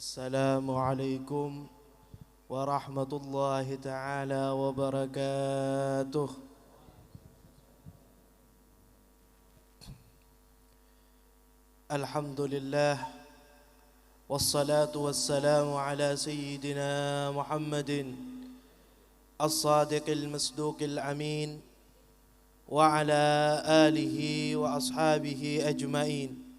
Assalamualaikum warahmatullahi taala wabarakatuh. Alhamdulillah wassalatu wassalamu ala sayyidina Muhammadin as-sadiqil masduqil amin wa ala alihi wa ashabihi ajmain.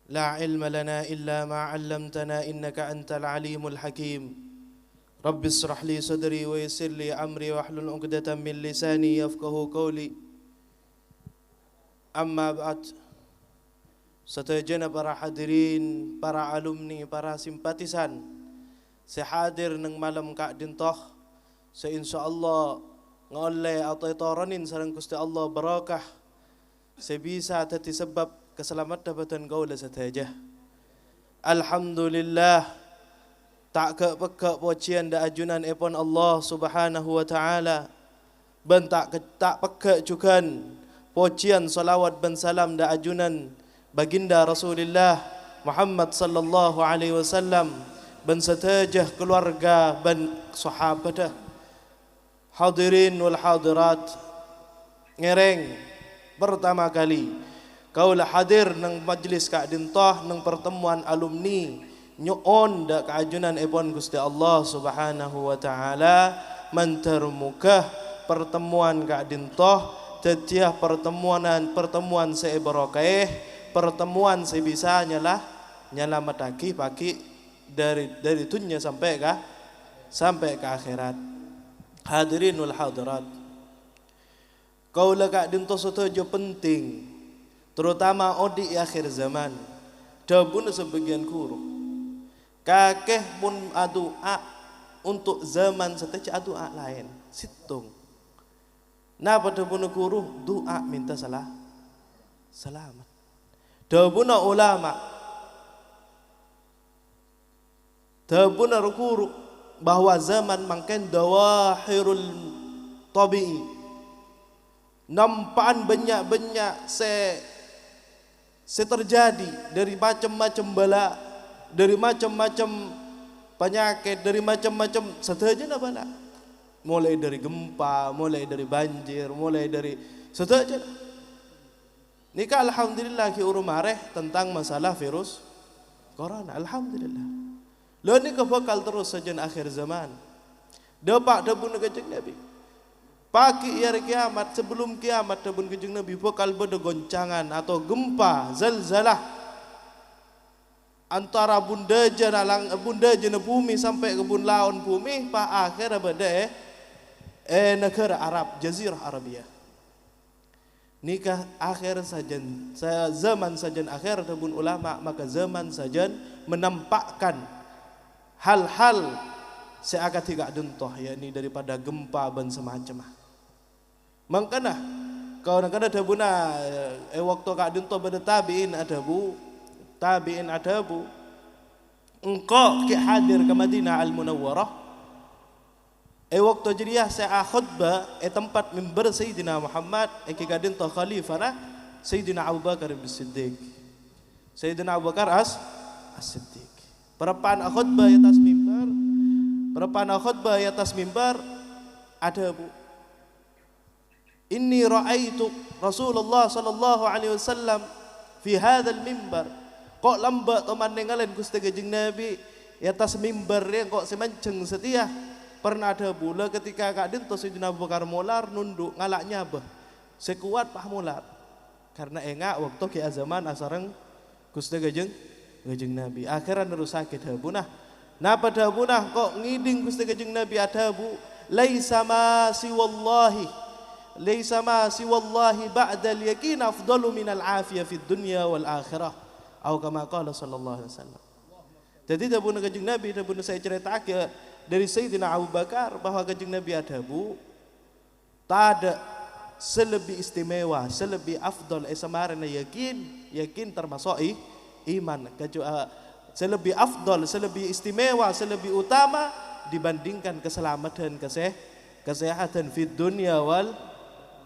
لا علم لنا إلا ما علمتنا إنك أنت العليم الحكيم رب اشرح لي صدري ويسر لي أمري واحلل عقدة من لساني يفقهوا قولي أما بعد. Setajana para hadirin, para alumni, para simpatisan sehadir nang malam Kak Dintoh seinsyaallah ngoleh atau toronin sareng Gusti Allah barakah sebisa tati sebab keselamat dapatan gaula saja. Alhamdulillah tak ke peka pujian da ajunan epon Allah Subhanahu wa taala ben tak peka jukan pujian salawat ben salam da ajunan baginda Rasulullah Muhammad sallallahu alaihi wasallam ben satajah keluarga ben sahabat. Hadirin wal hadirat, ngereng pertama kali kaulah hadir nang majlis Kak Dintoh nang pertemuan alumni nyoon da kaajunan epon Gusti Allah Subhanahu wa taala mantermuka pertemuan Kak Dintoh tetiah pertemuan seberokah pertemuan sebisa nyala mataki pagi dari dunia sampai ke akhirat. Hadirin wal hadirat, kaulah Kak Dintoh setuju penting terutama odi akhir zaman dabun sebagian guru kakeh pun adua untuk zaman seteca adua lain situng napa dabun guru doa minta selamat dabun ulama dabun guru bahwa zaman mangken dawahirul tabi'i nampaan banyak terjadi dari macam-macam bala, dari macam-macam penyakit, dari macam-macam setajana bala. Mulai dari gempa, mulai dari banjir, mulai dari setajana. Nika alhamdulillah ki urumareh tentang masalah virus corona. Alhamdulillah. Lo nika bakal terus saja akhir zaman. Dapat dabun kajeng Nabi. Pagi hari kiamat, sebelum kiamat dabun kejeng Nabi bakal beda goncangan atau gempa zalzalah antara bunda jana bumi sampai ke bun laun bumi pa akhir beda negara Arab Jazirah Arabia. Nikah akhir sajen zaman sajen akhir dabun ulama maka zaman sajen menampakkan hal-hal seakan tidak dentoh yakni daripada gempa dan semacam. Mangkana kau nak ada buna waktu Kak Dintoh pada tabiin ada bu engkau ke hadir ke Madinah Al Munawwarah waktu jadiah saya khutbah tempat mimbar Sayyidina Muhammad Kak Dintoh khalifah Sayyidina Abu Bakar As-Siddiq Sayyidina Abu Bakar As-Siddiq perapaan khutbah atas mimbar ada bu Inni ra'aitu Rasulullah sallallahu alaihi wasallam fi hadzal mimbar. Kok lambat teman nengalen Gusti Kanjeng Nabi atas mimbar yang kok semanceng setia. Pernah ada bula ketika Kak Dintoh Sayyidina Abu Bakar mular nunduk ngalaknya bah. Sekuat pah mular. Karena engak waktu ki zaman asareng Gusti Kanjeng Nabi. Akhiran terus sakit habunah. Napa dabunah kok ngiding Gusti Kanjeng Nabi ada bu. Laisa ma siwallahi Laisa ma siwallahi ba'dal yakin afdalu minal afiyah fid dunya wal akhirah atau kama qala sallallahu alaihi wasallam. Jadi dabun Kanjeng Nabi dabun saya ceritakan dari Sayyidina Abu Bakar bahwa Kanjeng Nabi ada bu tak ada selebih istimewa selebih afdal samarana yakin termasuk iman selebih afdal selebih istimewa selebih utama dibandingkan keselamatan kesehatan fid dunya wal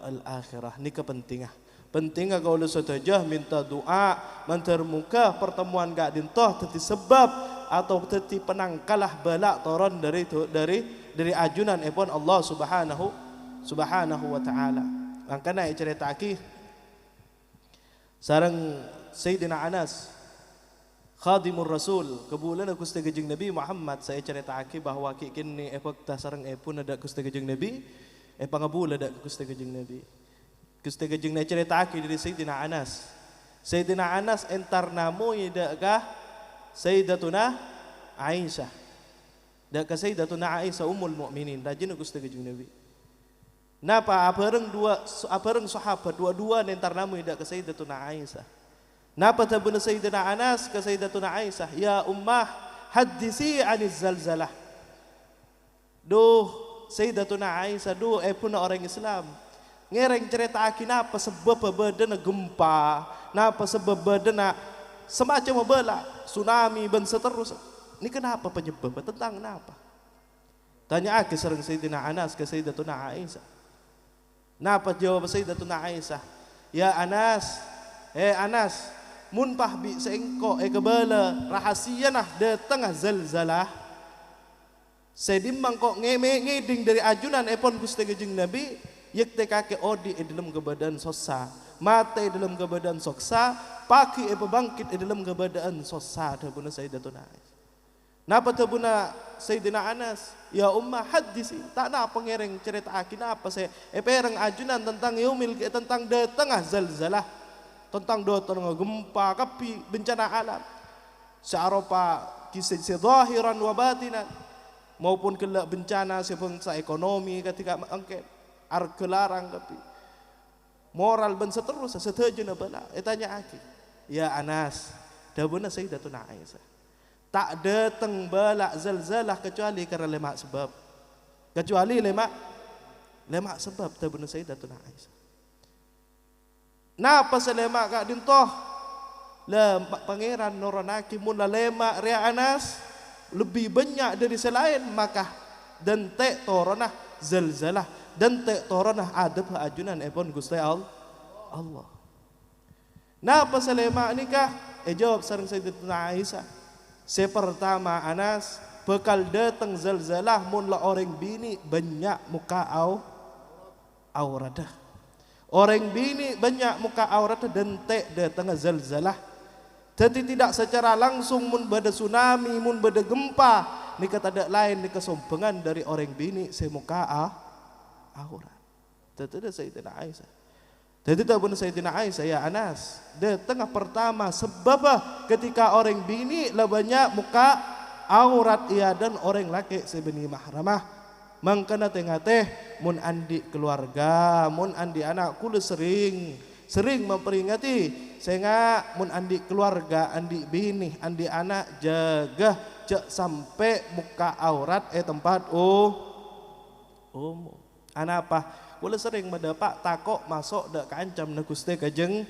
al-akhirah. Ini kepentingan Penting kau lu saja minta doa mentermuka pertemuan gak dintoh teti sebab atau teti penangkalah balak toron dari ajunan epon Allah subhanahu wa ta'ala. Angkana cerita aki sarang Sayyidina Anas khadimur Rasul kebulan aku gejeng Nabi Muhammad. Saya cerita aki bahwa kini epok tasarang epun ada gejeng Nabi pangabula ada gejeng Nabi. Gejeng na cerita aki dari Sayyidina Anas. Sayyidina Anas entar namo ida kah Sayyidatuna Aisyah. Da ka Sayyidatuna Aisyah ummul mukminin rajin gejeng Nabi. Napa abareng sahabat dua-dua entar namo ida ka Sayyidatuna Aisyah. Napa tabun Sayyidina Anas ke Sayyidatuna Aisyah, ya ummah hadisi aniz zalzalah. Duh Sayyidatuna Aisyah, duh puna orang Islam. Ngereng cerita aki napa sebab bedana gempa, napa sebab bedana semacam bela, tsunami dan seterusnya. Ini kenapa penyebab? Tentang napa? Tanya aki sering Sayyidina Anas ke Sayyidatuna Aisyah. Napa jawab Sayyidatuna Aisyah? Ya Anas, Anas, mun pahbi seengko kebala rahasia nah datang zalzalah. Sedimbang kok ngeding dari ajunan epon Gusti Kanjeng Nabi yek te kake odi dalam kebadan sosa, mate dalam kebadan soksa, paki bangkit dalam kebadan sosa. Tabuna Sayyidatuna Aisyah. Napa tabuna Sayyidina Anas? Ya ummah hadisi, tak na pengereng cerita aki napa saya perang ajunan tentang yaumil tentang datang zalzalah. Tentang datang gempa, kapi, bencana alam. Searopa kisah zahiran wa batinan maupun kelak bencana sebangsa ekonomi ketika angket arkelarang kapi moral ben seterusnya seterusnya bala. Tanya aki, ya Anas, dabuna Sayyidatuna Aisyah. Tak datang bala zalzalah kecuali karena lemak sebab. Kecuali lemak sebab dabuna Sayyidatuna Aisyah. Napa selema kak dintoh la pangeran noranaki mun la lema ria Anas lebih banyak dari selain maka dan tek toronah zalzalah dan tek toronah adab ajunan epon Gusti Allah. Napa selema nikah? Jawab sareng Sayyidatuna Aisyah. Sepertama Anas bekal datang zalzalah mun la orang bini banyak muka auradah. Orang bini banyak muka aurat dan tek datang zalzalah. Jadi tidak secara langsung mun bada tsunami, mun bada gempa, nikah tak ada lain nikah sompengan dari orang bini semuka aurat. Jadi ada Sayyidina Aisyah. Jadi tak pun Sayyidina Aisyah ya Anas. Datang pertama sebab ketika orang bini lah banyak muka aurat ia dan orang laki sebeni mahramah. Mangkana tengah teh mun andi keluarga, mun andi anak kulu sering memperingati sehingga mun andi keluarga, andi bini, andi anak jaga cek sampai muka aurat tempat umum. Anak apa? Kulu sering mendapat takok masuk dak kancam na Gusti Kanjeng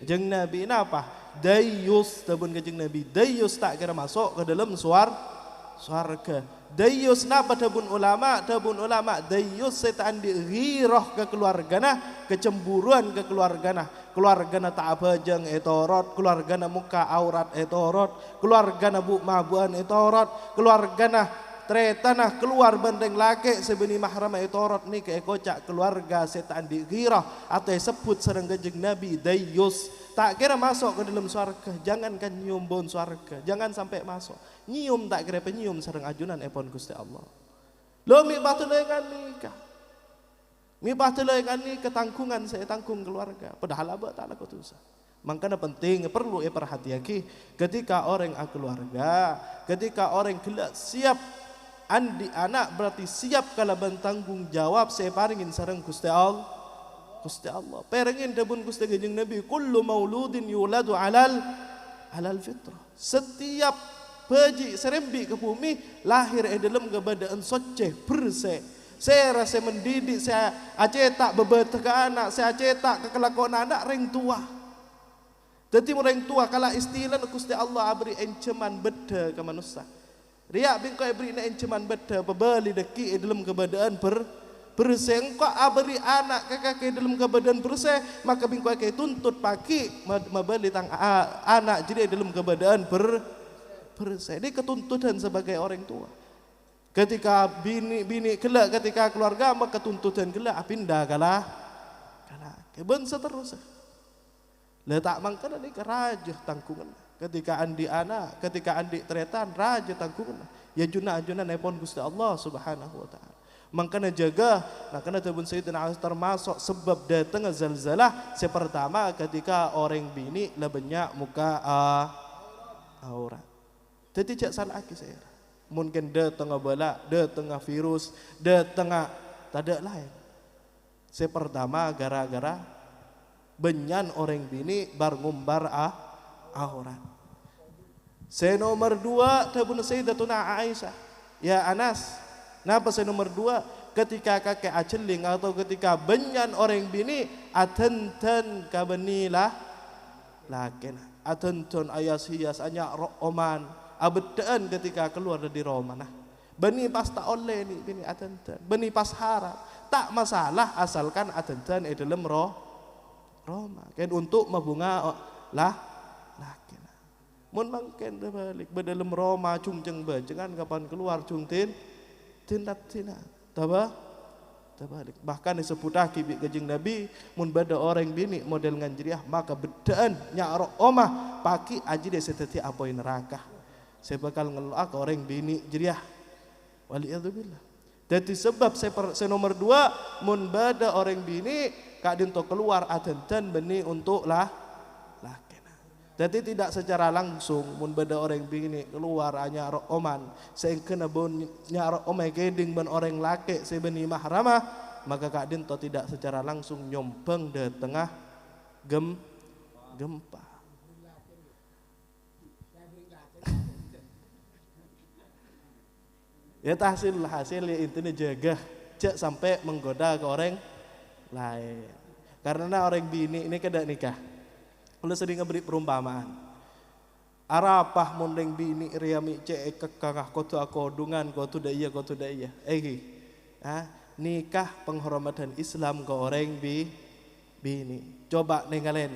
Nabi napa? Dayus tabun Kanjeng Nabi. Dayus tak kira masuk ke dalam swarga. Dayus napa tabun ulama dayus setan di ghirah ke keluargana, kecemburuan ke keluargana tak abajang etorot, keluargana muka aurat etorot, keluargana bu mabuan etorot, keluargana tretanah keluar bandeng laki sebeni mahram etorot ni ke kocak keluarga setan di ghirah atau sebut sareng Kanjeng Nabi dayus. Tak kira masuk ke dalam surga, jangankan nyium bon surga, jangan sampai masuk. Nyium tak kira penyium sareng ajunan epon Gusti Allah. Lo mi batulekan nikah. Mi batulekan ni ketangkungan saya tanggung keluarga. Padahal abah tak laku dosa. Makanya penting perlu perhatiaki ketika orang keluarga, ketika orang kelak siap andi anak berarti siap kalau bertanggung jawab saya paringin sareng Gusti Allah. Perengin dabun Gusti Kanjeng Nabi kullu mauludin yuladu alal fitrah. Setiap bayi serembi ke bumi lahir dalam keadaan suci bersih. Saya rasa mendidik, saya acetak bebetak ke anak, saya acetak ke kelakuan anak ring tua. Jadi orang tua kalau istilah Gusti Allah beri ancaman beda ke manusia. Riak bingkai beri ancaman beda pebali deki dalam keadaan bersih engkau aberi anak kakak dalam keadaan bersih maka bingkau kakek tuntut pagi membeli tang anak jadi dalam keadaan bersih. Ini ketuntutan sebagai orang tua. Ketika bini gelak ketika keluarga maka ketuntutan gelak pindah kalah keben seterusnya. Letak mangkana ni raja tangkungan. Ketika andi anak, ketika andi teretan raja tangkungan. Ya junah-junah nepon Gusti Allah Subhanahu wa taala. Mangkana jaga, nah kena tabun Sayyidina Ali termasuk sebab datang zalzalah sepertama ketika orang bini lebenya muka aurat. Jadi cak salah lagi saya. Mungkin datang bala, datang virus, datang tak ada lain. Sepertama gara-gara benyan orang bini bar ngumbar aurat. Nomor 2 tabun Sayyidatuna Aisyah. Ya Anas, napa nomor 2 ketika kakek aceling atau ketika benyan orang bini atentan kabenilah lakin atenton ayas hias anya oman abedaan ketika keluar dari Roma nah beni pas tak oleh ni bini atentan beni pas harap tak masalah asalkan atentan dalam Roma kan untuk mabunga lah lakin mun mangken balik dalam Roma cungceng bajengan kapan keluar cungtin tindak tabah balik bahkan disebut kibik kejeng Nabi mun bada orang bini model nganjriah maka bedaan nyarok omah paki aji de seteti apoi neraka saya bakal ngeloak orang bini jriah waliyadzubillah. Jadi sebab saya nomor 2 mun bada orang bini kadin to keluar adantan beni untuk lah jadi tidak secara langsung mun beda orang bini keluar hanya oman saya kena bon nyarok omai geding ben orang laki saya beni mahramah maka kadin to tidak secara langsung nyompeng di tengah gempa. Ya hasil ya intinya jaga cek sampai menggoda ke orang lain karena orang bini ini kada nikah. Kalau sering ngeberi perumpamaan arapah mondeng bini riami cek kekakah kotu akodungan kotu daya nikah penghormatan Islam ke orang bini coba nengalen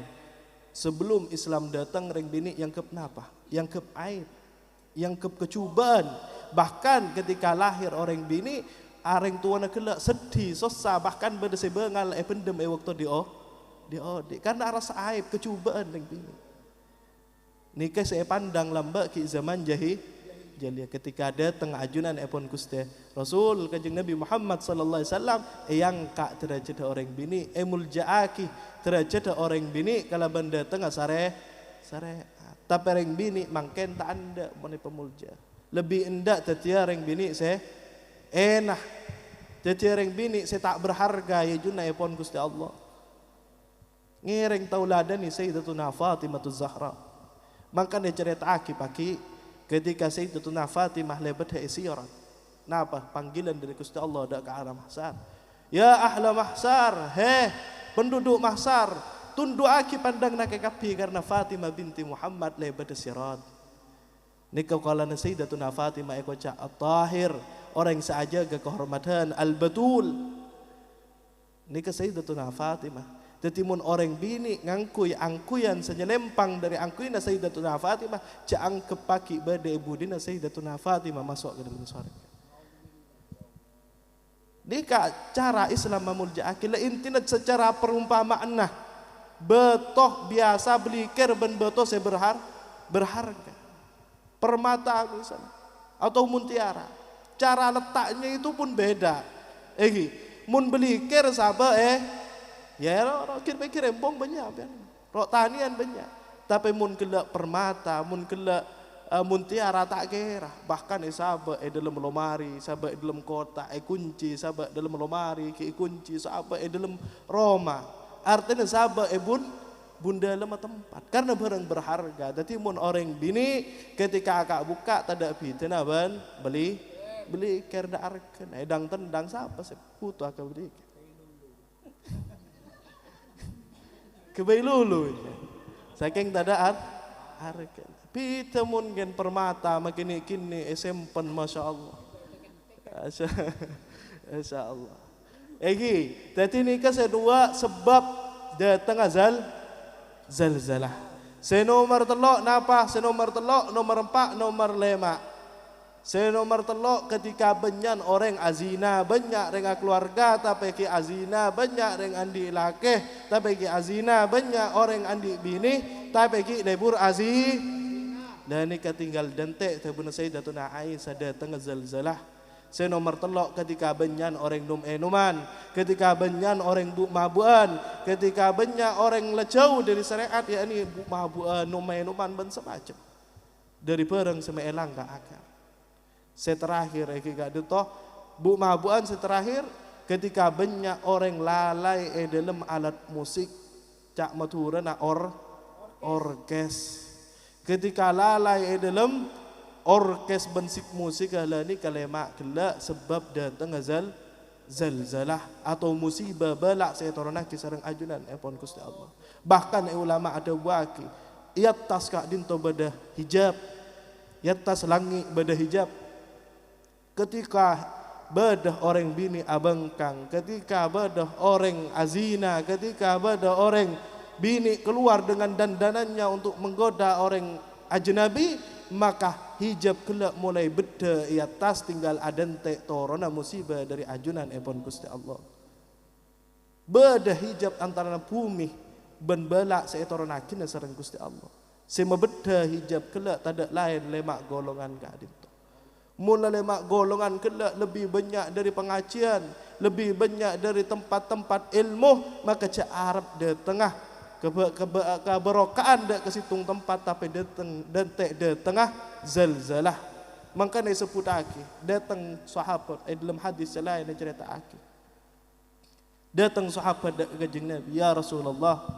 sebelum Islam datang orang bini yang kenapa yang ke aib yang ke kecubaan bahkan ketika lahir orang bini areng tuana kelak sedih susah bahkan berdesai bengal pendem waktu di karena rasa aib kecubaan yang bini nikah saya pandang lambak ki zaman jahiliyah ketika ada tengah ajunan epon kuste Rasul kanjeng Nabi Muhammad sallallahu alaihi wasallam yang kak derajat orang bini muljaaki derajat orang bini kalau benda tengah sare tapi orang bini mangken tak anda moni pemulja lebih endak tetia orang bini saya enak tetia orang bini saya tak berharga ya junai epon kuste Allah ngereng tauladan ni Sayyidatuna Fatimah Zahra. Maka dia cerita pagi ketika Sayyidatuna Fatimah lebat isirat. Napa panggilan dari Gusti Allah dak ke arah mahsyar. Ya ahla mahsyar, penduduk mahsyar, tunduk pandang nak kapi karena Fatimah binti Muhammad lebat sirat. Nikau kala Sayyidatuna Fatimah eko cak at-tahir, orang saja ke kehormatan al-batul. Nikah Sayyidatuna Fatimah tetimun orang bini ngangkuy angkuyan senyelempang dari angkuyna Sayyidatuna Fatimah caang kepaki bade budina Sayyidatuna Fatimah masuk ke dalam surga. Dika cara Islam memuljaaki la intina secara perumpamaan nah betoh biasa belikir ben betoh saya berharga permata misalnya atau muntiara cara letaknya itu pun beda mun belikir sabar ya kira-kira embong banyak rok tanian banyak tapi mun kelak permata mun kelak muntiara tak kira bahkan sabak dalam lemari sabak dalam kotak kunci sabak dalam lemari kunci sabak dalam Roma artinya sabak bunda dalam tempat karena barang berharga jadi mun orang bini ketika akak buka tidak bintana ban beli kerda arken edang tendang siapa sih putu akak beli kebayi lulu saking tada harga pita mun gen permata makin kini SMP masya Allah Egi, jadi ni kedua sebab datang zalzalah. Senomor telok napa? Senomor telok, nomor 4, nomor 5. Senomor telok ketika banyak orang azina, banyak dengan keluarga tapi ki azina, banyak dengan andi laki tapi ki azina, banyak orang andi bini tapi ki lebur dan ni ketinggal dentek tabun Sayyidatuna Aisyah datang zalzalah. Senomor telok ketika banyak orang numan, ketika banyak orang bu mabuan, ketika banyak orang lecau dari syariat yakni bu mabuan, numan ben semacam dari perang semelang ka akar. Seterakhir gak ditoh bu mabuan seterakhir ketika banyak orang lalai dalam alat musik cak maturana orkes ketika lalai dalam orkes bensik musik ni kalema kela sebab datang zalzalah atau musibah balak saya torona kisarang ajunan epon Gusti Allah. Bahkan ulama ada waki iatas kak dinto bada hijab iatas langit bada hijab. Ketika bedah orang bini abangkang, ketika bedah orang azina, ketika bedah orang bini keluar dengan dandanannya untuk menggoda orang ajnabi, maka hijab kelak mulai beda i atas tinggal adente torona musibah dari ajunan epon Gusti Allah. Bedah hijab antara bumi ben balak seetoronakina sareng Gusti Allah. Sema beda hijab kelak tadak lain lemak golongan kadin. Mula lemak golongan kelak lebih banyak dari pengajian, lebih banyak dari tempat-tempat ilmu, maka cak Arab di tengah keberokaan dak ke situng tempat tapi datang dentek di tengah zalzalah. Maka ni sebut aki datang sahabat dalam hadis lain yang cerita aki. Datang sahabat dak kajeng Nabi, ya Rasulullah.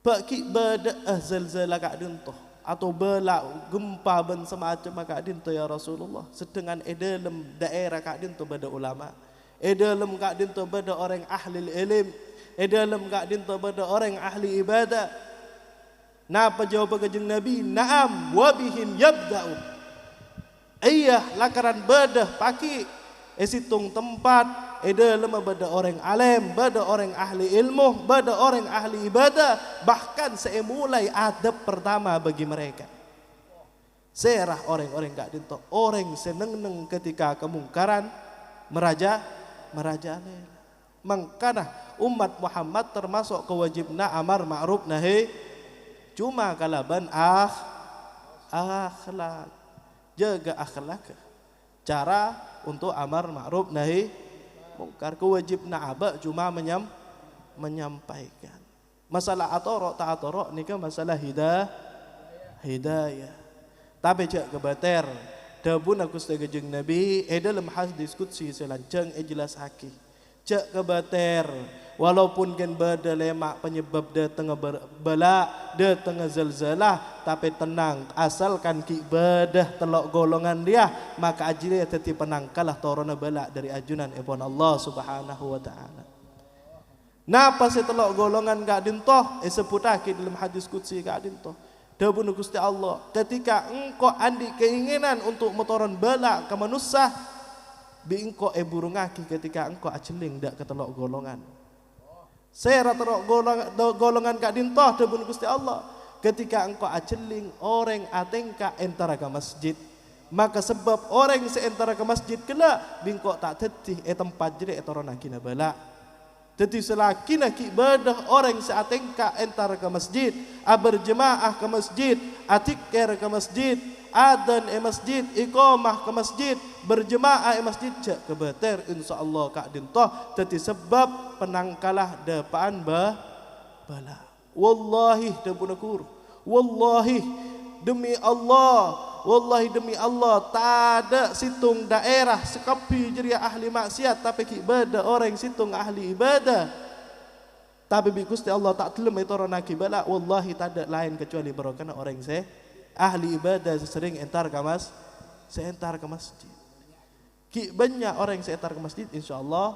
Baki bada zalzalah kak dintoh atau belak gempa ben semacam kak dinto ya Rasulullah. Sedangkan dalam daerah kak dinto bada ulama, dalam kak dinto bada orang ahli ilm, dalam kak dinto bada orang ahli ibadah. Napa jawab kajeng Nabi? Naam wa bihim yabda'u. Iya lakaran bada paki situng tempat dalam bada orang alim, bada orang ahli ilmu, bada orang ahli ibadah, bahkan saya mulai adab pertama bagi mereka. Serah orang-orang gak dinto, orang seneng-neng ketika kemungkaran merajalela. Mangkana umat Muhammad termasuk kewajibna amar ma'ruf nahi, cuma kalaban akhlak. Jaga akhlak. Cara untuk amar ma'ruf nahi mungkar kewajibna aba cuma menyampaikan. Masalah atorok tak atorok ni kan masalah hidayah. Tapi cak kebater dabun aku setegajeng Nabi dalam hadis qudsi selancang jelas haki. Cak kebater walaupun kan bada lemak penyebab datang bala datang zalzalah tapi tenang asalkan ki badah telok golongan dia maka ajire teti penangkalah torona bala dari ajunan epon Allah Subhanahu wa taala. Napa se telok golongan gak dintoh seputaki dalam hadis qudsi gak dintoh. Dabun Gusti Allah ketika engkau andi keinginan untuk motoran bala ke manusia bi engkau burungaki ketika engkau aceling dak ketelok golongan. Saya terok golongan kak dintoh dabun Gusti Allah ketika engkau aceling orang atengka entara ke masjid maka sebab orang seentara ke masjid kela bingkok tak tetih tempat jadi etorona kina bala. Jadi selaki nak ibadah orang seatengka entar ke masjid, berjemaah ke masjid, atikir ke masjid, adan masjid, iqamah ke masjid, berjemaah masjid cak kebeter insyaallah kak dintoh jadi sebab penangkalah depan bala. Wallahi dabunakur. Wallahi demi Allah. Wallahi demi Allah tak ada situng daerah sekapi jeria ahli maksiat tapi ibadah orang situng ahli ibadah. Tapi bi Gusti Allah tak telem itu orang bala wallahi tak ada lain kecuali barokah orang ahli ibadah sering entar ke seentar ke masjid. Ki banyak orang seentar ke masjid insyaallah.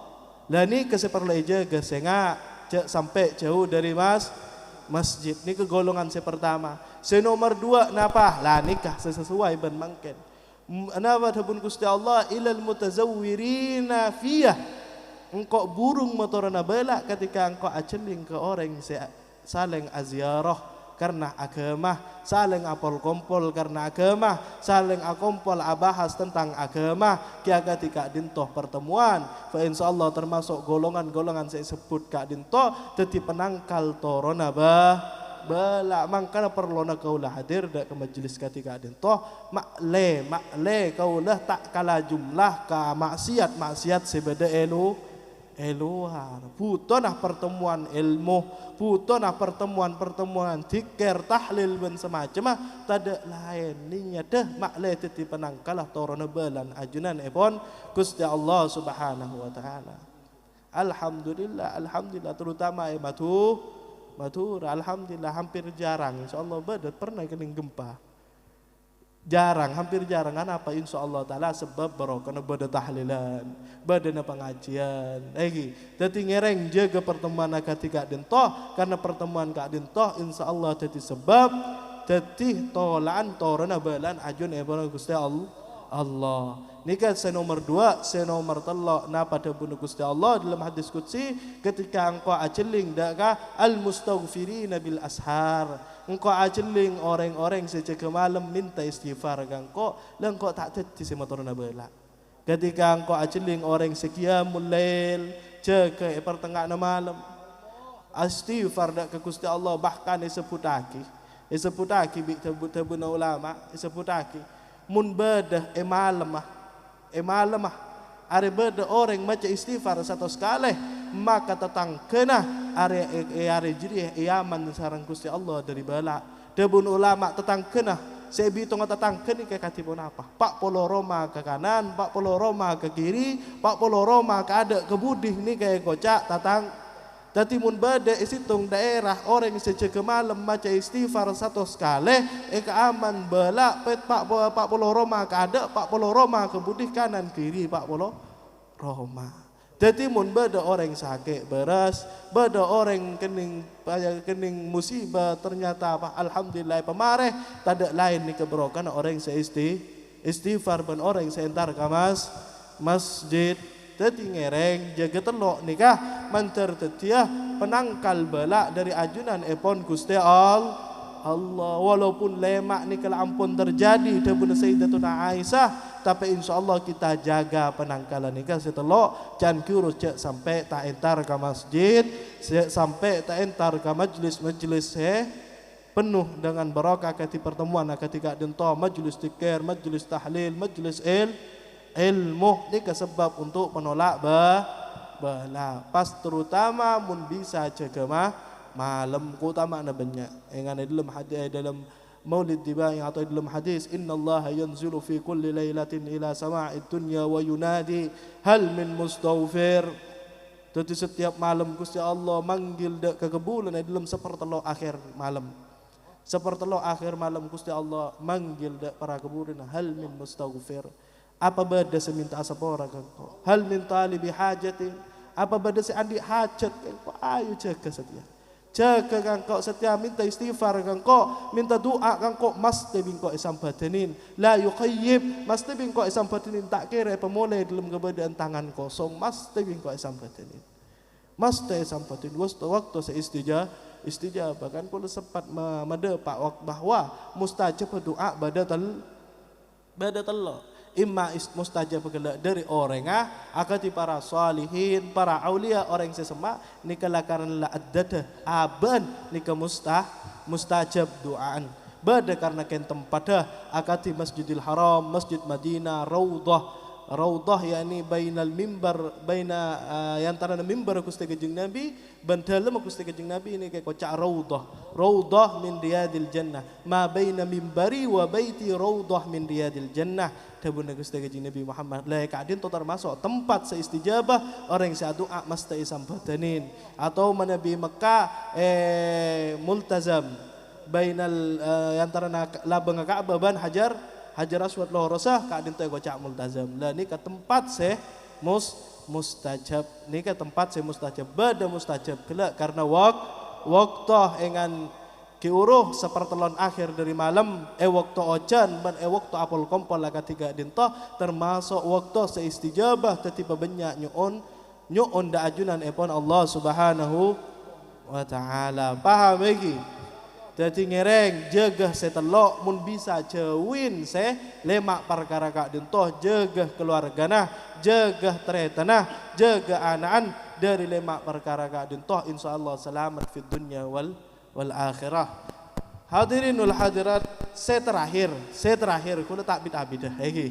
Lah ni keseperlai jaga senga sampai jauh dari masjid ni ke golongan saya pertama. Saya nomor 2 napa? Lah nikah sesuai ban mangken. Napa dabun Gusti Allah ilal mutazawwirina fiyah engkau burung motorana bela ketika engkau aceling ke orang saling aziarah karena agama, saling apol kompol karena agama, saling akompol abahas tentang agama, kia ketika dintoh pertemuan, fa insyaallah termasuk golongan-golongan saya sebut kak dintoh, teti penangkal torona bala mangkana perlona kaulah hadir dak ke majelis ketika dintoh, makle kaulah tak kalah jumlah ka maksiat sebeda eluar, putonah pertemuan ilmu, putonah pertemuan zikir, tahlil dan semacam tada lain ninya dah makleh teti penangkalah torona belan ajunan epon Gusti Allah Subhanahu wa taala. Alhamdulillah terutama matur alhamdulillah hampir jarang insyaallah badat pernah kening gempa. Hampir jarang kenapa insyaallah taala sebab barokahna bada tahlilan, badana pengajian. Dadi ngereng jaga pertemuan ketika dintoh karena pertemuan kak dintoh insyaallah dadi sebab dadi tolaan torana balan ajun ebona Gusti Allah. Nikah nomor 2, nomor 3 na pada bunuh Gusti Allah dalam hadis qudsi ketika engkau aceling daka al mustaghfirina bil ashar. Engkau aceling orang-orang sejak malam minta istighfar engkau dan engkau tak teti sama torna bela. Ketika engkau aceling orang seqiyamul lail jaga pertengahan malam istighfar dak ke Gusti Allah bahkan disebutaki bi tabuna ulama disebutaki mun badah malam are beda orang maca istighfar satu sekali maka tetang kena are jadi iaman sareng Gusti Allah dari bala debun ulama tetang kena saya bitung tetang kena ke katipun apa 40 Roma ke kanan 40 Roma ke kiri 40 Roma ke ada ke budih ni kayak kocak tatang. Dati mun bada isitung daerah orang sejak malam maca istighfar satu sekali aman bela pet 40 Roma ke ada 40 Roma ke budih kanan kiri 40 Roma. Dati mun bada orang sakit beras, bada orang kening musibah ternyata apa alhamdulillah pemareh tak lain ni keberokan orang istighfar ben orang entar ke masjid. Dadi ngereng jaga telok nikah manter tetia penangkal bala dari ajunan epon Gusti Allah. Walaupun lemak ni kalau ampun terjadi debun Sayyidatuna Aisyah tapi insyaallah kita jaga penangkalan nikah setelok jangan kurus sampai tak entar ke masjid sampai tak entar ke majlis penuh dengan barakah ketika pertemuan ketika dinto majlis zikir majlis tahlil majlis ilmu ni sebab untuk menolak bala pas terutama mun bisa jaga malam utama na banyak yang dalam hadis dalam maulid dibai atau dalam hadis innallaha yanzilu fi kulli lailatin ila sama'id dunya wa yunadi hal min mustaghfir. Jadi setiap malam Gusti Allah manggil ke kebulan dalam sepertelo akhir malam Gusti Allah manggil para kebulan hal min mustaghfir. Apa beda seminta asapora kangko hal min talibi hajatin apa beda seandi hajat kangko ayo jaga kangko setia minta istighfar kangko minta doa kangko mesti bingko isam badanin la yuqayyib mesti bingko isam badanin tak kira pemulai dalam keberadaan tangan kosong mesti bingko isam badanin waktu seistijabah bahkan pun sempat medepak bahwa mustajab doa badatallah imma mustajab dari orang akati para salihin para aulia orang sesama nikala karena la addada aban nika mustajab doaan bada karena ken tempat akati Masjidil Haram Masjid Madinah Raudhah yakni bainal mimbar yang antara mimbar Gusti Kanjeng Nabi ban dalem Gusti Kanjeng Nabi ini kayak kocak Raudhah min riyadil jannah ma baina mimbari wa baiti Raudhah min riyadil jannah tabun Gusti Kanjeng Nabi Muhammad la kadin to termasuk tempat seistijabah orang yang doa mesti sambatanin atau Nabi Mekah multazam bainal yang antara labang Ka'bah ban Hajar Aswad loh rosah kadin teh gocak multazam lah ni ke tempat mustajab ni ke tempat mustajab bada mustajab kelak karena waktu engan kiuruh sepertelon akhir dari malam waktu ojan ban waktu apel kompol lah ketiga dintoh termasuk waktu seistijabah tetiba banyak nyuon nyuun da ajunan epon Allah Subhanahu wa taala. Paham lagi? Jadi ngereng jegah setelok mun bisa cewin se lemak perkara kak dintoh jegah keluargana, jegah teretana, jegah anaan dari lemak perkara kak dintoh insyaallah selamat fid dunya wal akhirah. Hadirin wal hadirat, saya terakhir kula takbit abidah lagi.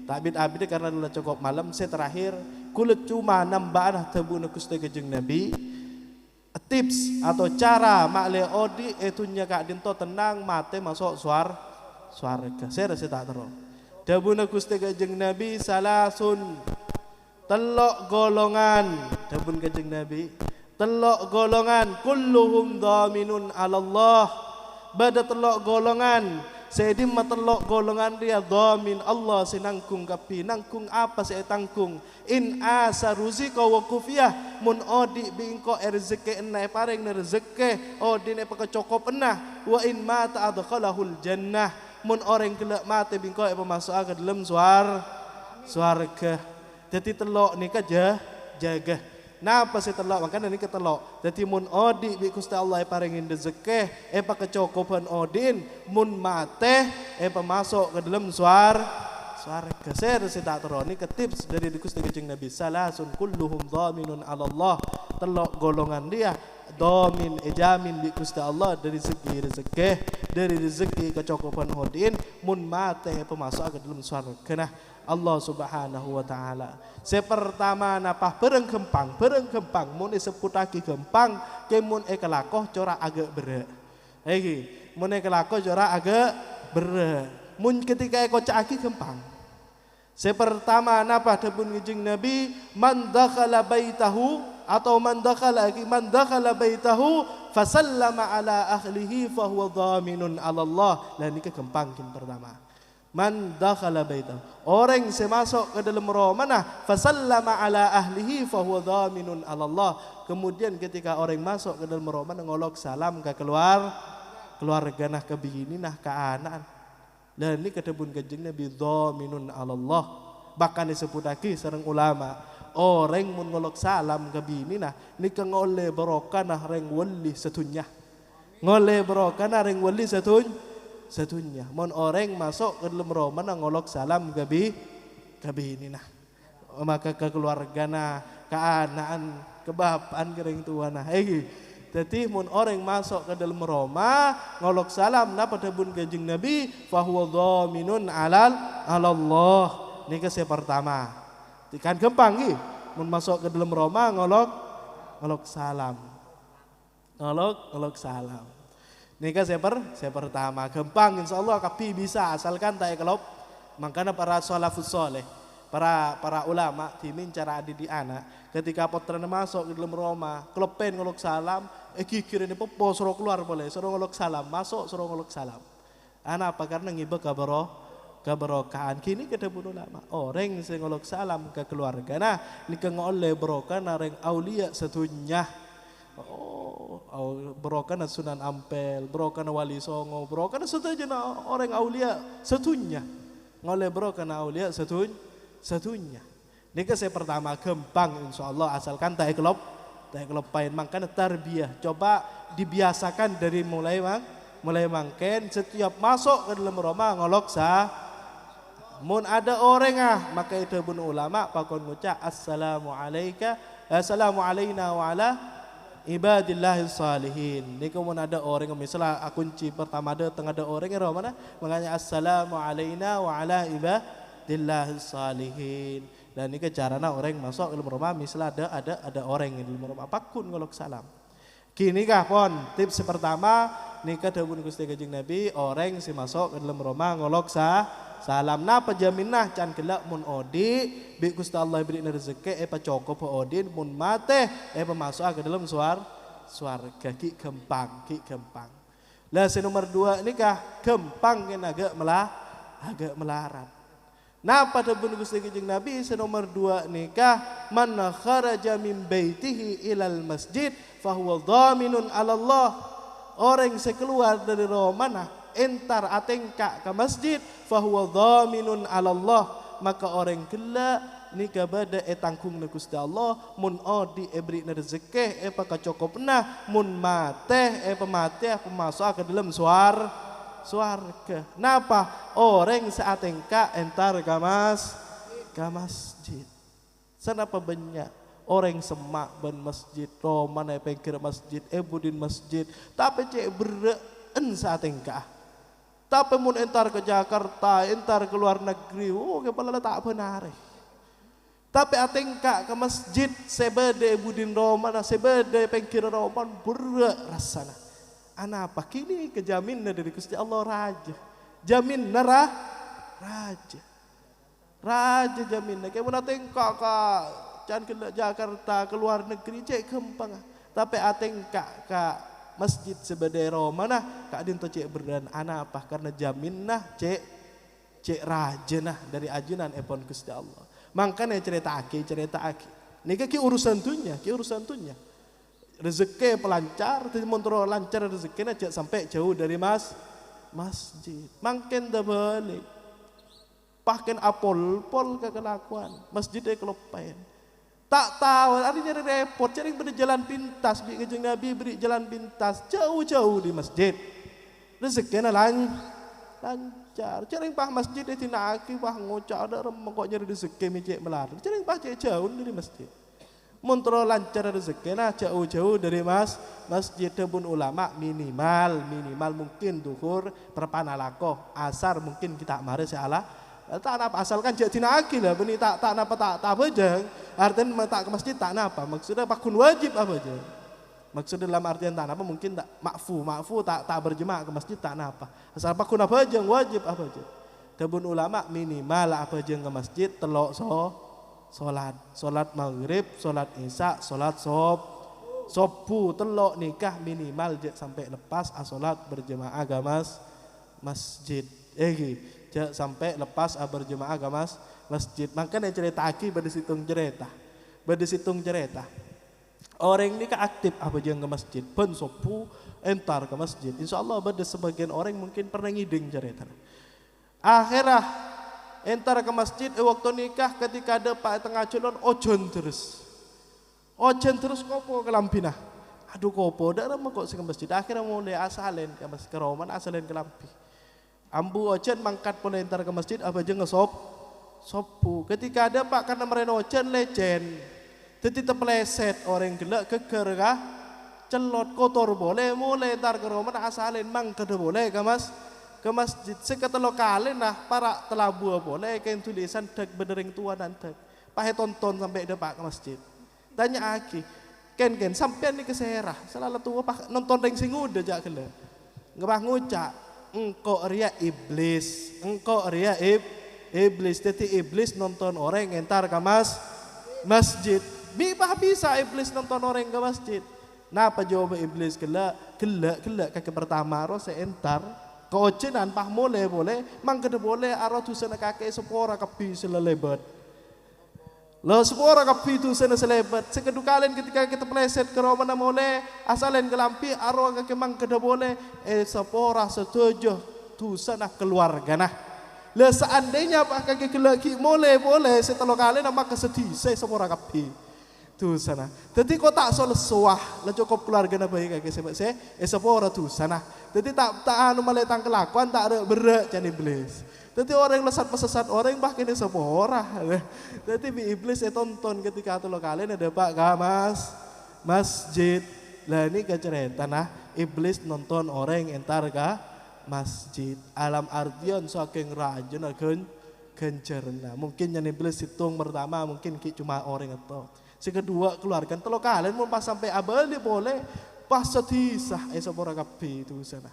Takbit abidah karena dulu cukup malam, saya terakhir kula cuma nambah tabuna Gusti Kanjeng Nabi. Tips atau cara makle odi etunya kak dinto tenang mate masuk suarga. Saya rasa tak terus. Dabuna Gusti Kanjeng Nabi salasun telok golongan. Dabun Kanjeng Nabi telok golongan kulluhum dhaminun 'ala Allah. Bada telok golongan sedim matelok golongan dia dhamin Allah sinangkung kapi nangkung apa saya tangkung in asa ruzika wa kufiyah mun odi bingko rezeki enai paring rezeki odi ne pakacokop enah wa in mata adkhalahul jannah mun orang kelak mate bingko masuk ke dalam swarga. Jadi telok ni jaga. Napa si telok makanya ni ketelok. Jadi mun odi bi Gusti Allah paringin rezeki pakacokopan odin mun mate masuk ke dalam swarga. Saya tak tahu ni ke tips dari Gusti Kanjeng Nabi salasun kulluhum dhaminun 'ala Allah. Telok golongan dia dhamin jamin di Gusti Allah dari segi rezeki, dari rezeki kecokupan hodin mun mate pemasuk ke dalam swarga nah Allah Subhanahu wa taala. Sepertama napa pereng kempang mun seputaki kempang kemun kelakoh cora agak berat. Lagi mun kelakoh cora agak berat. Mun ketika kocaki kempang. Sepertama napa dabun Kanjeng Nabi man dakhala baitahu atau man dakhala baitahu fasallama ala ahlihi fahuwa dhaminun 'ala Allah. Lah ini kempang pertama. Man dakhala baitahu orang yang masuk ke dalam rumah fasallama ala ahlihi fahuwa dhaminun 'ala Allah. Kemudian ketika orang masuk ke dalam rumah ngolok salam ke keluarga nah ke bini nah ke anak. Dan ini kedebun Kanjeng Nabi dhaminun 'ala Allah. Bahkan disebut lagi sareng ulama orang mun ngolok salam ke bini nah ni ke ngole barokah nah reng wali setunya. Ngole barokah nah reng wali setunya. Mon orang masuk ke dalam rumah nah ngolok salam ke bini nah. Maka ke keluarga nah, ke anaan, ke bapaan ke reng tua nah. Jadi mun orang masuk ke dalam rumah ngolok salam napa dabun Kanjeng Nabi fahuwa dhaminun 'ala Allah. Ini ke pertama. Kan gempang mun masuk ke dalam rumah ngolok salam. Ngolok salam. Ini ke saya pertama gempang insyaallah kapi bisa asalkan tak kelop. Makanya para salafus saleh, para ulama timin cara didik anak ketika putrane masuk ke dalam rumah klepen ngolok salam kikir ini popo suruh keluar boleh suruh ngolok salam masuk suruh ngolok salam. Anak apa karena ngibah keberokahan kini kedebun ulama orang yang ngolok salam ke keluarga nah ini ke ngoleh berokah nareng aulia setunya. Berokah na Sunan Ampel, berokah na Wali Songo, berokah na setunya na orang aulia setunya. Ngoleh berokah na aulia setunya. Ini ke saya pertama gempang insyaallah asalkan tak kelop pain makanya tarbiyah coba dibiasakan dari mulai mangken setiap masuk ke dalam rumah ngolok mun ada orang maka itu bun ulama pakon ngucap assalamu alayna wa ala ibadillahis salihin. Ini kemudian ada orang yang misalnya kunci pertama ada orang yang mana makanya assalamu alayna wa ala ibadillahis salihin. Dan ini caranya orang masuk ke dalam rumah misalnya ada orang yang di dalam rumah apapun ngolok salam. Kini kah pon tips pertama nikah dabun Gusti Kanjeng Nabi orang si masuk ke dalam rumah ngolok salam napa jaminah can gelak mun odi bi Gusti Allah beri rezeki pacokop odin mun mate masuk ke dalam swarga ki gempang. Lah nomor 2 nikah gempang kan agak melarat. Napa dabun Gusti Kanjeng Nabi nomor 2 nikah man kharaja min baitihi ilal masjid fahuwa dhaminun 'ala Allah. Orang yang keluar dari rumah nah entar atengka ke masjid fahuwa dhaminun 'ala Allah maka orang kelak nika bade tangkung na Gusti Allah mun odi beri na rezeki pakacokop nah mun mate pemati pemasuk ke dalam suarga. Napa orang saat engka entar ke masjid. Sanapa banyak orang semak ban masjid, roman pengkir masjid, budin masjid, tapi cek beren saat engka. Tapi mun entar ke Jakarta, entar ke luar negeri, kepala tak benar. Tapi atengka ke masjid, sebede budin roman, sebede pengkir roman, berat rasana. Anapa kini kejaminna dari Gusti Allah raja, jamin nara raja, raja jaminna. Kayak mun atengka ka jangan ke Jakarta, ke luar negeri, cek kempang. Tapi atengka ka masjid sebedero mana kak dinto cek berdan ana apa karena jaminnah cek raja nah dari ajunan epon Gusti Allah. Makanya cerita aki nika ki urusan tunya rezeki pelancar tapi montro lancar rezekinya cek sampai jauh dari masjid. Makin dah balik pakai apol ke kelakuan masjidnya kelopain. Tak tahu, artinya repot, cari berjalan pintas, Kanjeng Nabi beri jalan pintas, jauh-jauh di masjid. Rezekinya lancar, cari pah masjid itu tinaki, pah ngocak ada remeng kok nyari rezeki mijek melar, cari pah jauh dari masjid. Montro lancar rezekinya jauh-jauh dari masjid. Pun ulama minimal mungkin duhur perpanalako, asar mungkin kita mari seala. Tak napa asalkan jadi tinaki lah, benih tak napa tak bejeng. Artinya tak ke masjid tak napa, maksudnya pakun wajib apa aja. Maksudnya dalam artian tak napa mungkin tak makfu tak berjemaah ke masjid tak napa. Asal pakun apa aja wajib apa aja. Kebun ulama minimal apa aja ke masjid telok solat maghrib, solat isya, solat sobu telok nikah minimal sampai lepas asolat berjemaah ke masjid. Sampai lepas berjemaah ke masjid. Makanya cerita aki pada situng cerita. Orang ini aktif apa yang ke masjid, pun sopu entar ke masjid. Insya Allah pada sebagian orang mungkin pernah ngiding cerita. Akhirah entar ke masjid waktu nikah ketika ada pak tengah culon ojon terus kopo ke lampina. Aduh kopo dah lama kok ke masjid. Akhirnya mulai asalen ke masjid roman asalen ke lampi. Ambu ojen mangkat pun entar ke masjid apa aja sopu. Ketika ada pak karena mereka ojen legend. Jadi terpeleset orang gelak keker kah? Celot kotor boleh mulai entar ke roman asalin mang kada boleh ke masjid. Seketelo kali nah para telabu boleh kain tulisan dek bedering tua dan dek. Pahe tonton sampai ada pak ke masjid. Tanya aki. Ken sampean nih keserah. Selalu tua pak nonton ring sing udah jak gelak. Ngebah ngucak. Engkau ria iblis. Jadi iblis nonton orang entar ke masjid. Bisa iblis nonton orang ke masjid. Napa jawab iblis gelak kaki pertama ro seentar kau cenan pah boleh mang kada boleh aro tu sana kakek sepora kapi selelebat. Lo sepora kapi tu sana selebat. Sekedu kalian ketika kita pleset ke rumah boleh asalen ke lampi aro kakek mang kada boleh sepora setuju tu sana keluarga nah. Lah seandainya pak kakek lagi boleh setelah kalian nama kesedih saya sepora kapi. Tu sana. Jadi kau tak soal suah, lah cukup keluarga na baik kayak saya sepora tu sana. Jadi tak anu maletang kelakuan tak ada berat jadi iblis. Jadi orang yang pesesat orang bahkan sepora. Jadi iblis tonton ketika tu lo kalian ada pak masjid. Lah ini kecerita nah iblis nonton orang entar ka masjid. Alam artian saking rajin akan kencerna. Mungkin yang iblis hitung pertama mungkin cuma orang atau kedua keluarkan telo kalian mau pas sampai abal dia boleh pas setisah sepora kapi itu sana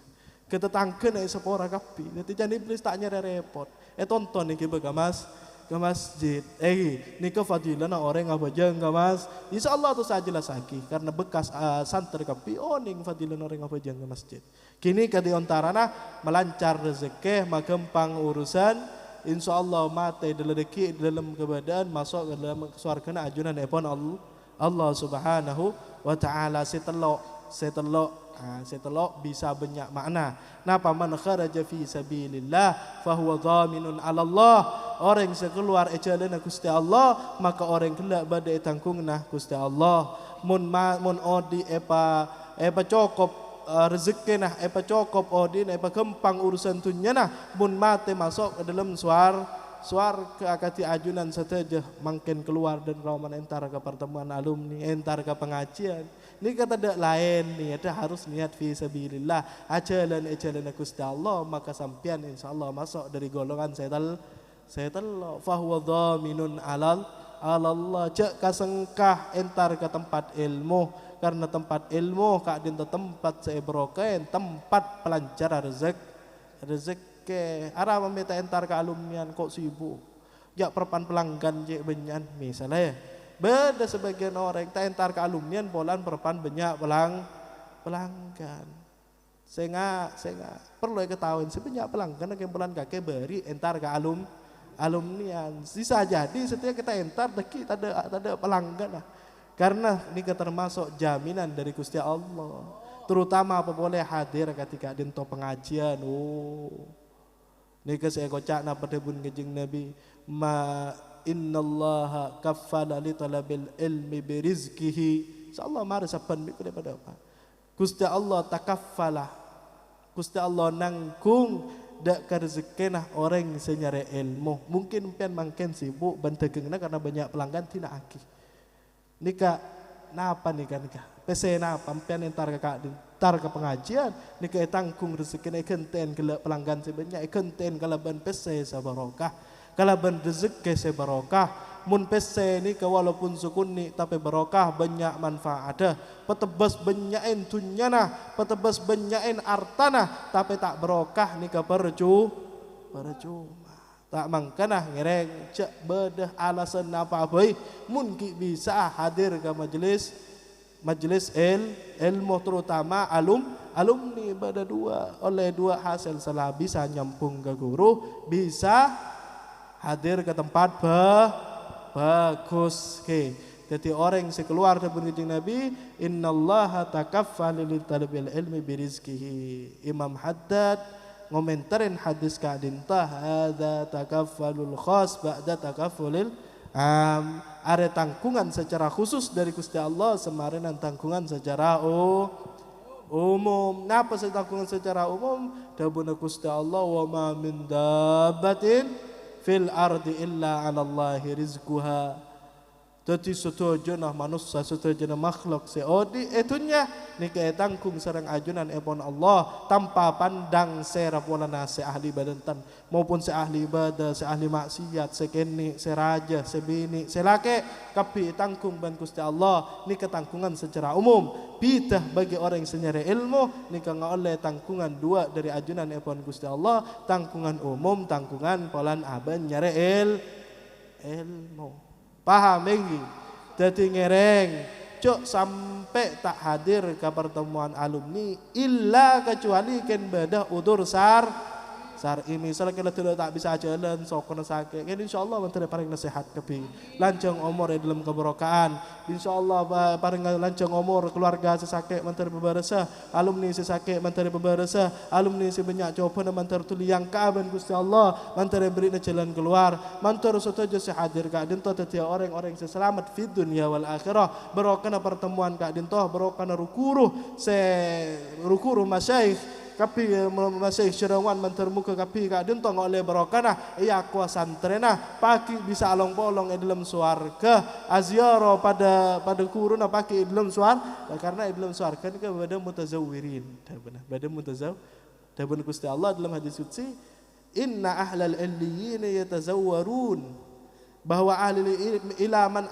ketetangken sepora kapi nanti jadi iblis tak nyari repot tonton nih kita ke masjid ini kefadilan orang apa aja ke insya Allah tuh saya jelas lagi karena bekas santri kapi ning fadilan orang apa aja ke masjid kini kadiontarana melancar rezeki magempang urusan insya Allah mati dalam kebadan masuk ke dalam surga ajunan epon Allah subhanahu wa ta'ala setelok bisa banyak makna. Napa man kharaja fi sabilillah fahuwa dhaminun 'ala Allah. Orang yang keluar jalan Gusti Allah, maka orang kelak badai tangkungna Gusti Allah. Mun odi epa cokop rezeki nah, epa cokop odi epa kempang urusan dunia nah, mun mate masuk ke dalam ke akati ajunan sateja mungkin keluar dan roman entar ke pertemuan alumni, entar ke pengajian. Ini kata ada lain nih, ada harus niat fi sabilillah, ajalan Gusti Allah, maka sampian insyaallah masuk dari golongan setel fahuwa dhaminun 'ala Allah. Cek kasengkah entar ke tempat ilmu, karena tempat ilmu kak dinta tempat seebroken, tempat pelancar rezeki. Ara meminta entar ke alumnian kok sibuk. Jak perpan pelanggan je benyan misalnya. Beda sebagian orang tak entar ke alumnian bolan perpan banyak pelanggan. Saya perlu ketahuin sebanyak pelanggan yang bulan kakek beri entar ke alumnian. Bisa jadi setiap kita entar deki tak ada pelanggan lah. Karena ini termasuk jaminan dari Gusti Allah. Terutama apa boleh hadir ketika dinto pengajian. Ini saya kocak na pada bun kejeng Nabi innallaha kaffala li talabil ilmi birizkihi. Insyaallah mari saban mikul daripada apa? Gusti Allah takaffala. Gusti Allah nangkung dak rezekina orang senyare ilmu. Mungkin pian mangken sibuk bantegengna karena banyak pelanggan tina aki. Nika napa nika pese napa pian entar ke pengajian nika tangkung rezekina kenten ke pelanggan sebanyak kenten kalaban pese sabarokah. Kalaban rezeki sebarokah, mun pese ni walaupun sukuni tapi barokah banyak manfaatnya. Petebas banyakin tunyana, petebas banyakin artana, tapi tak barokah ni percuma. Tak mangkana ngereng cek bedah alasan apa baik, mun bisa hadir ke majelis ilmu terutama alumni pada oleh dua hasil salah bisa nyampung ke guru, bisa hadir ke tempat bagus. Jadi orang yang keluar dari pendidikan Nabi, innallaha takaffala li talabil ilmi birizkihi. Imam Haddad ngomentarin hadis kadinta hadza takaffalul khas ba'da takaffulil ada tanggungan secara khusus dari Gusti Allah semarinan tanggungan secara umum. Napa tanggungan secara umum? Dabuna Gusti Allah wa ma min dabbatin fil ardi illa 'ala Allahi rizquha. Jadi setujulah manusia, setujulah makhluk seodi etunya nika tangkung sareng ajunan epon Allah tanpa pandang serapolana se ahli badantan maupun se ahli ibadah, se ahli maksiat, se keni, se raja, se bini, se laki kapi tangkung ban Gusti Allah nika tangkungan secara umum. Bidah bagi orang yang senyare ilmu nika oleh tangkungan dua dari ajunan epon Gusti Allah, tangkungan umum, tangkungan polan aban nyare ilmu. Paham lagi? Jadi ngereng cok sampai tak hadir ke pertemuan alumni illa kecuali ken beda udur ini misalnya kita tidak tak bisa jalan sokona sakit kan insyaallah menteri paling nasihat kebi lancang umur dalam keberkahan insyaallah paling lancang umur keluarga sesakit menteri bebarasa alumni sesakit menteri bebarasa alumni sebanyak coba menteri tuliang kaaban Gusti Allah menteri beri jalan keluar menteri setuju sehadir kak dinto tetiap orang-orang seselamat fi dunia wal akhirah berokana pertemuan kak dinto berokana rukuruh masyayikh kapi masih syarawan mentermuka kapi kak dinto oleh barokana iya kuasa santrena pagi bisa along bolong dalam suarga azyara pada kuruna pagi dalam suar karena dalam suarga ni kan pada mutazawirin pada tabun Gusti Allah dalam hadis qudsi inna ahlal illiyin yatazawwarun bahwa ahli ilaman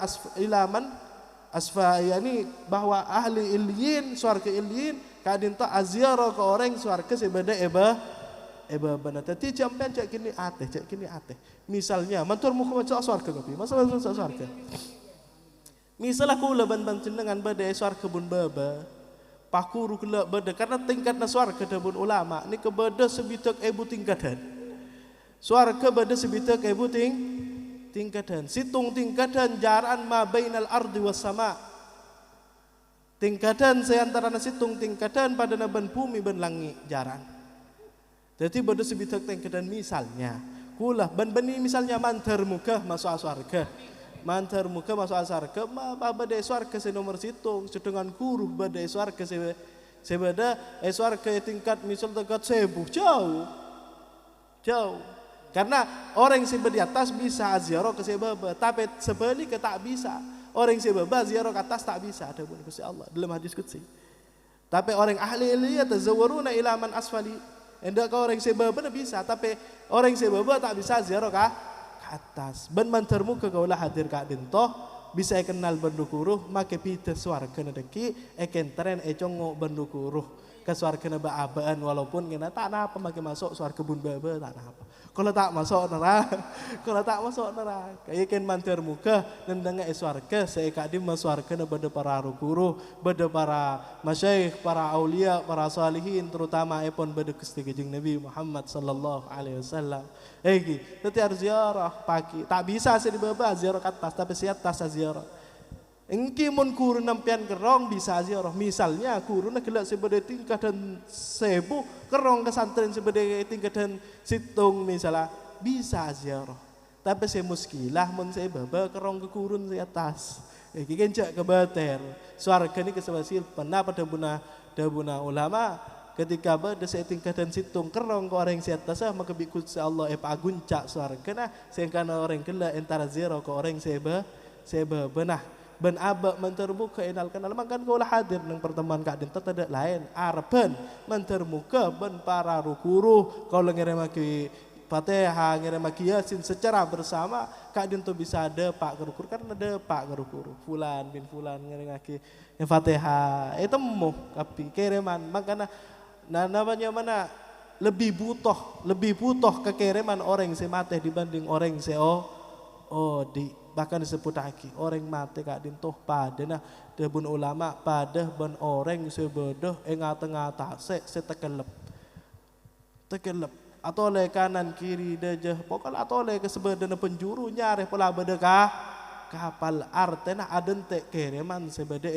asfa yani bahwa ahli illiyin suarga illiyin kadinta azyara ke orang suarga sebeda eba benar. Tapi jampian cak kini ate. Misalnya mantur muka macam suarga kopi. Masalah suarga. Misal aku leban bancendengan beda suarga bun baba. Pakuru kela beda karena tingkatna suarga dabun ulama. Ni kebeda sebitak ebu tingkatan. Suarga beda sebitak ebu tingkatan. Situng tingkatan jaran ma bainal ardi was sama. tingkatan seantara nasitung tingkatan pada naban bumi ben langit jaran. Jadi bodoh sebitak tingkatan misalnya, kulah ben misalnya mantar muka masuk surga. Mantar muka masuk surga, badai surga se nomor situng, sedangkan guru badai surga sebeda surga tingkat misal dekat 1000 jauh. Karena orang yang di atas bisa ziarah ke sebaba, tapi sebaliknya tak bisa. Orang yang sebaba ziarah ke atas tak bisa. Ada pun Gusti Allah dalam hadis qudsi. Tapi orang ahli ilmu tazawwaruna ila man asfali. Hendak orang yang sebaba bisa, tapi orang yang sebaba tak bisa ziarah ke atas. Ben mantarmu ke kaulah hadir ka dintoh bisa kenal bendukuruh make pita swarga nadeki ekentren econgo bendukuruh ke swarga baabaan walaupun ngena tak apa make masuk swarga bun baba tak apa. Kalau tak masuk neraka, kayak kan mantar muka nendang swarga saya kadim swarga bada para guru, bada para masyayikh, para aulia, para salihin terutama epon bada Gusti Kanjeng Nabi Muhammad sallallahu alaihi wasallam. Nanti harus ziarah pagi. Tak bisa saya dibaba ziarah ke atas, tapi siap tas ziarah. Engki mun kurun nampian kerong bisa ziarah. Misalnya kurun gelak sebeda tingkatan 1000 kerong ke santren sebeda tingkatan situng misalnya bisa ziarah. Tapi saya muskilah mun saya baba kerong ke kurun di atas. Iki kencak ke bater. Swarga ni kesebasil pernah pada buna ulama ketika pada saya tingkatan situng kerong ke orang si atas maka bikut Allah aguncak swarga nah sehingga orang gelak antara ziarah ke orang saya benah ben abak mentermuka inal kenal makan kau lah hadir nang pertemuan kak dinta tidak lain arben mentermuka ben para rukuru kau ngirim maki Fatihah ngirim maki Yasin secara bersama kak dinta bisa ada pak gerukuru karena ada pak gerukuru fulan bin fulan ngirim maki Fatihah itu mu tapi kiriman makanya namanya mana lebih butuh kekiriman orang yang mati dibanding orang yang bahkan disebut lagi orang mati kak dintoh pada nah debun ulama pada ben orang sebodoh ngatase setekelep atau oleh kanan kiri dejah pokoknya atau oleh kesebedana penjuru nyareh pola bedekah kapal artena adente kiriman sebeda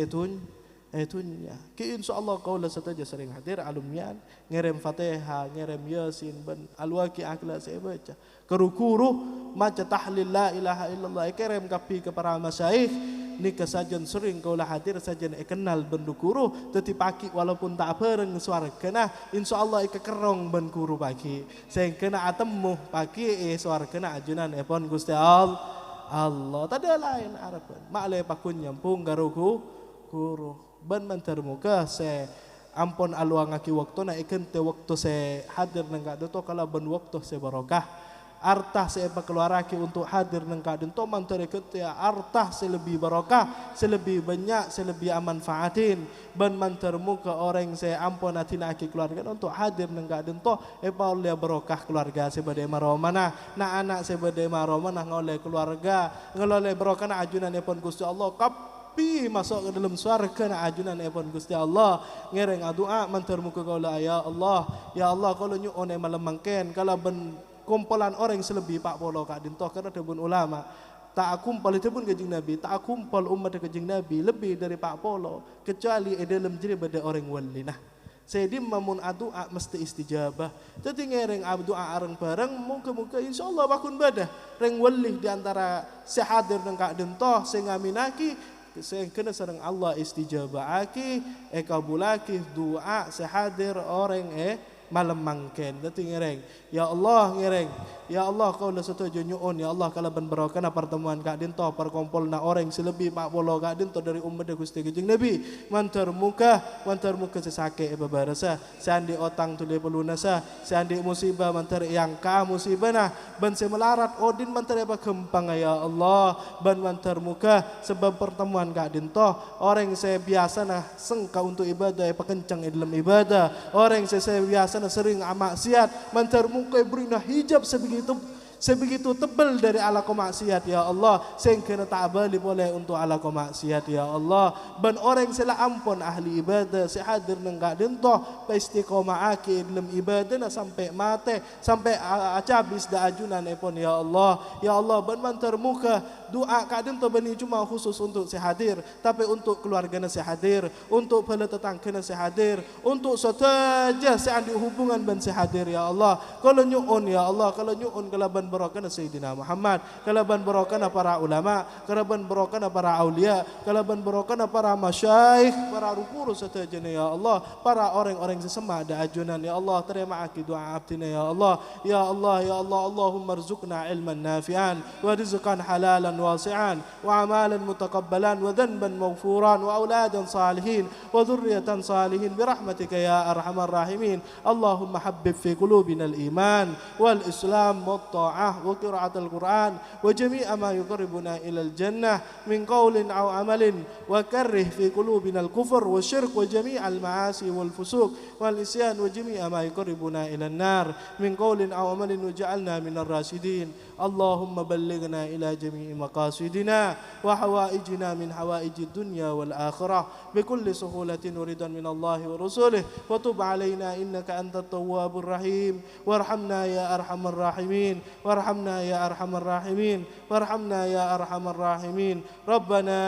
itunya ki insyaallah qaula sataja sering hadir alumnian ngirim Fatihah ngirim Yasin ben alwaqi akla saya baca kerukuru maca tahlil la ilaha illallah kirim kapi ke para masyayikh ni kesajian sering kaulah hadir sajian kenal bendukuru teti pagi walaupun tak bareng swargana insyaallah kerong ben guru pagi sing kena atemu pagi swargana ajunan epon Gusti Allah tada lain arapan makleh pakun nyampung garuku guru ban mantarmuka se ampon aluang aki waktu na ikan te waktu se hadir nengka doto kala ban waktu se barokah artah se keluaraki untuk hadir nengka doto mantar ikan te artah se lebih barokah se lebih banyak se lebih amanfaatin ban mantarmuka orang se ampon atina aki keluarga untuk hadir nengka doto paul dia barokah keluarga se badai maromana na anak se badai maromana ngoleh keluarga ngoleh barokah na ajunan epon Gusti Allah masuk ke dalam surga na ajunan epon Gusti Allah ngereng doa mantar muka kaula ya Allah kalau nyu one malam mangken kalau ben kumpulan orang selebih pak polo kak dintoh karena debun ulama tak kumpul itu pun kajing Nabi tak kumpul umat kajing Nabi lebih dari pak polo kecuali dalam jadi pada orang wali nah saya mamun doa mesti istijabah jadi ngereng doa areng bareng muka insyaallah bakun badah reng wali di antara sehadir nang kak dintoh sing ngaminaki saya kena sareng Allah istijabah aki kabulaki doa sehadir orang malam mangken dadi ngereng ya Allah kau la setuju nyuun ya Allah kalau ben barokah pertemuan kak dinto perkumpul na orang selebih 40 kak dinto dari umat Gusti Kanjeng Nabi mantar muka sesake babarasa sandi otang tule pelunasa sandi musibah mantar yang ka musibah nah ban se melarat odin mantar apa gempang ya Allah ban mantar muka sebab pertemuan kak dinto orang saya biasa nah sengka untuk ibadah kencang dalam ibadah orang saya biasa sering maksiat mantar muka berina hijab sebegitu tebal dari ala maksiat ya Allah sehingga tak balik boleh untuk ala maksiat ya Allah ban orang sila ampun ahli ibadah sehadir nengka dentoh istiqomah aki dalam ibadah sampai mati sampai acabis da ajunan epon ya Allah ban mantar muka doa kadang tu bani cuma khusus untuk si hadir, tapi untuk keluarganya si hadir, untuk pala tetangganya si hadir, untuk setaja si andi hubungan ban si hadir ya Allah. Kalau nyuun ya Allah, kalau nyuun kalaban barakana Sayyidina Muhammad, kalaban barakana para ulama, kalaban barakana para aulia, kalaban barakana para masyaikh, para rukuru setaja ya Allah, para orang-orang sesama ada ajunan ya Allah. Terima kasih doa abdina ya Allah. Ya Allah ya Allah, Allahumma rzuqna ilman nafi'an wa rizqan halalan wasi'an wa amalan mutaqabbalan wa dhanban maghfuran wa auladan salihin wa dhurriyatan salihin birahmatika ya arhamar rahimin. Allahumma habbib fi qulubina al-iman wal islam wat ta'ah wa qira'atul Qur'an wa jami'a ma yuqarribuna ila al-jannah min qawlin aw amalin wa karrih fi qulubina al-kufr wa syirk wa jami'a al-ma'asi wal fusuq wal isyan wa jami'a ma yuqarribuna ila an-nar min qawlin aw amalin waj'alna min ar-rasyidin. Allahumma ballighna ila jami'i maqasidina wa hawaijina min hawaiji dunya wal akhirah bi kulli suhulatin wa ridan min Allah wa rasulih wa tub alaina innaka antat tawwabur rahim warhamna ya arhamar rahimin warhamna ya arhamar rahimin warhamna ya arhamar rahimin. Rabbana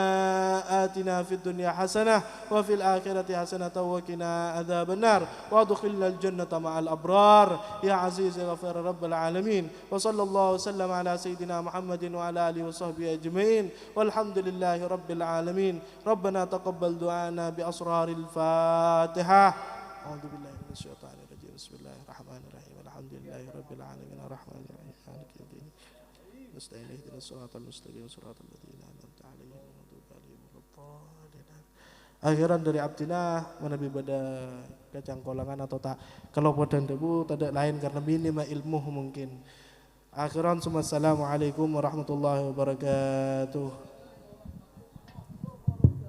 atina fid dunya hasanah wa fil akhirati hasanah wa qina adzaban nar wa adkhilna al jannata ma'al abrar ya aziz ya ghafar rabbal alamin. Wa sallallahu wasallam ala sayyidina Muhammadin wa ala alihi wa sahbihi ajma'in walhamdulillahi rabbil alamin. Rabbana taqabbal du'ana bi asraril Fatihah. A'udzu billahi minasyaitonir rajim. Bismillahirrahmanirrahim. Alhamdulillahi rabbil alamin arrahmanir rahim maliki yaumiddin. Nasta'in ihdinas siratal mustaqim siratal ladzina an'amta 'alaihim ghairil alaihim waladdallin. Akhiran dari abdina menabi pada kacang kolangan atau tak kalau badan debu tidak lain karena minima ilmu mungkin. Akhiran assalamualaikum warahmatullahi wabarakatuh.